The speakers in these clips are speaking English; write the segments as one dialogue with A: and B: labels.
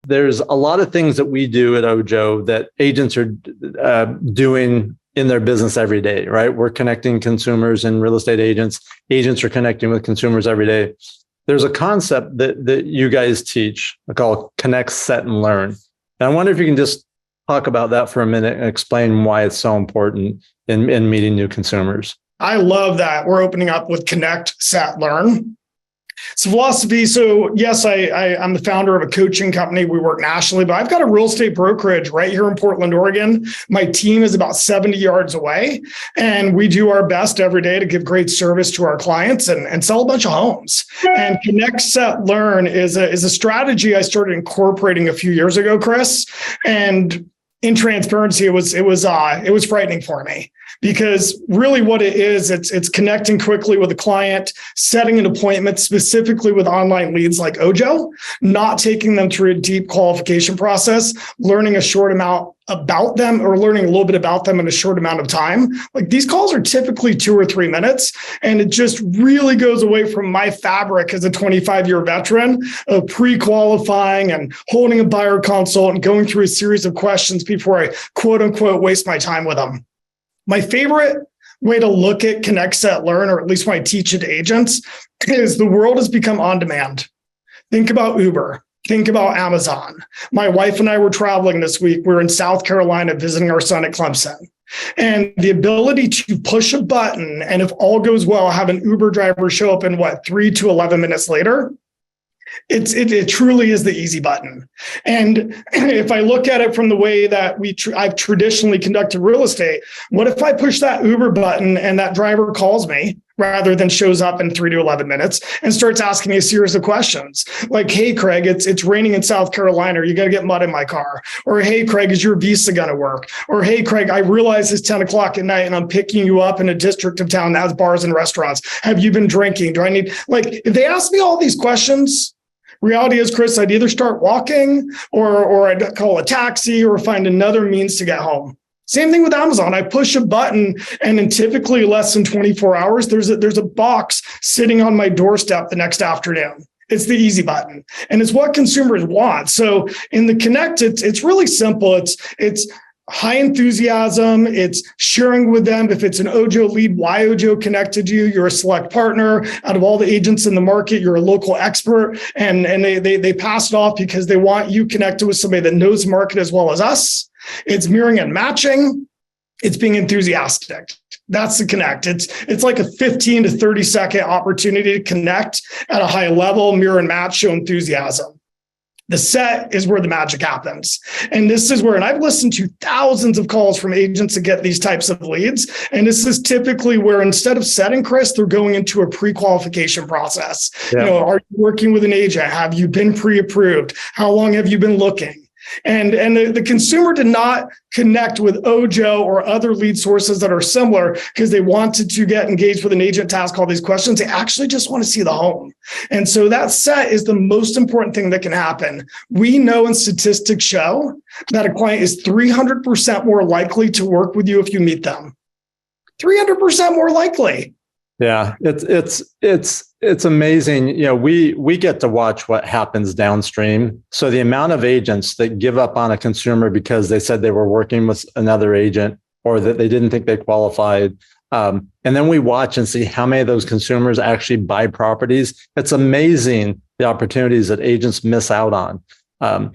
A: There's a lot of things that we do at Ojo that agents are doing in their business every day, right? We're connecting consumers and real estate agents. Agents are connecting with consumers every day. There's a concept that you guys teach called Connect, Set, and Learn. And I wonder if you can just talk about that for a minute and explain why it's so important in meeting new consumers.
B: I love that. We're opening up with Connect, Set, Learn. It's philosophy. So yes, I'm the founder of a coaching company. We work nationally, but I've got a real estate brokerage right here in Portland, Oregon. My team is about 70 yards away, and we do our best every day to give great service to our clients and sell a bunch of homes. And Connect, Set, Learn is a strategy I started incorporating a few years ago, Chris. And in transparency, it was frightening for me. Because really what it is, it's connecting quickly with a client, setting an appointment specifically with online leads like Ojo, not taking them through a deep qualification process, learning a short amount about them or learning a little bit about them in a short amount of time. Like these calls are typically 2 or 3 minutes, and it just really goes away from my fabric as a 25-year veteran of pre-qualifying and holding a buyer consult and going through a series of questions before I quote unquote waste my time with them. My favorite way to look at Connect, Set, Learn, or at least when I teach it to agents, is the world has become on demand. Think about Uber. Think about Amazon. My wife and I were traveling this week. We were in South Carolina visiting our son at Clemson. And the ability to push a button and if all goes well, have an Uber driver show up in 3 to 11 minutes later. It truly is the easy button. And if I look at it from the way that I've traditionally conducted real estate, what if I push that Uber button and that driver calls me rather than shows up in 3 to 11 minutes and starts asking me a series of questions like, hey, Craig, it's raining in South Carolina. Are you going to get mud in my car? Or, hey, Craig, is your visa going to work? Or, hey, Craig, I realize it's 10 o'clock at night and I'm picking you up in a district of town that has bars and restaurants. Have you been drinking? Do I need, if they ask me all these questions, reality is, Chris, I'd either start walking or I'd call a taxi or find another means to get home. Same thing with Amazon. I push a button and in typically less than 24 hours, there's a box sitting on my doorstep the next afternoon. It's the easy button. And it's what consumers want. So in the Connect, it's really simple. It's high enthusiasm. It's sharing with them. If it's an Ojo lead, why Ojo connected you. You're a select partner. Out of all the agents in the market, you're a local expert. And they pass it off because they want you connected with somebody that knows the market as well as us. It's mirroring and matching. It's being enthusiastic. That's the Connect. It's like a 15 to 30 second opportunity to connect at a high level, mirror and match, show enthusiasm. The set is where the magic happens. And this is where, and I've listened to thousands of calls from agents to get these types of leads. And this is typically where instead of setting, Chris, they're going into a pre-qualification process. Yeah. Are you working with an agent? Have you been pre-approved? How long have you been looking? And the consumer did not connect with Ojo or other lead sources that are similar because they wanted to get engaged with an agent to ask all these questions. They actually just want to see the home. And so that set is the most important thing that can happen. We know and statistics show that a client is 300% more likely to work with you if you meet them. 300% more likely.
A: Yeah, it's amazing. We get to watch what happens downstream. So the amount of agents that give up on a consumer because they said they were working with another agent or that they didn't think they qualified. And then we watch and see how many of those consumers actually buy properties. It's amazing the opportunities that agents miss out on.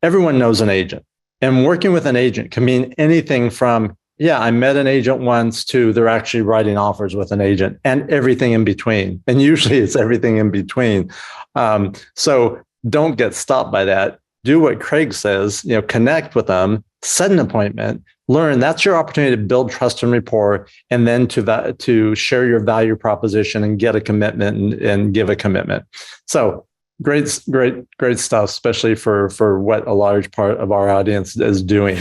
A: Everyone knows an agent, and working with an agent can mean anything from I met an agent once to they're actually writing offers with an agent and everything in between. And usually it's everything in between. So don't get stopped by that. Do what Craig says, connect with them, set an appointment, learn. That's your opportunity to build trust and rapport, and then to share your value proposition and get a commitment and give a commitment. So great stuff, especially for what a large part of our audience is doing.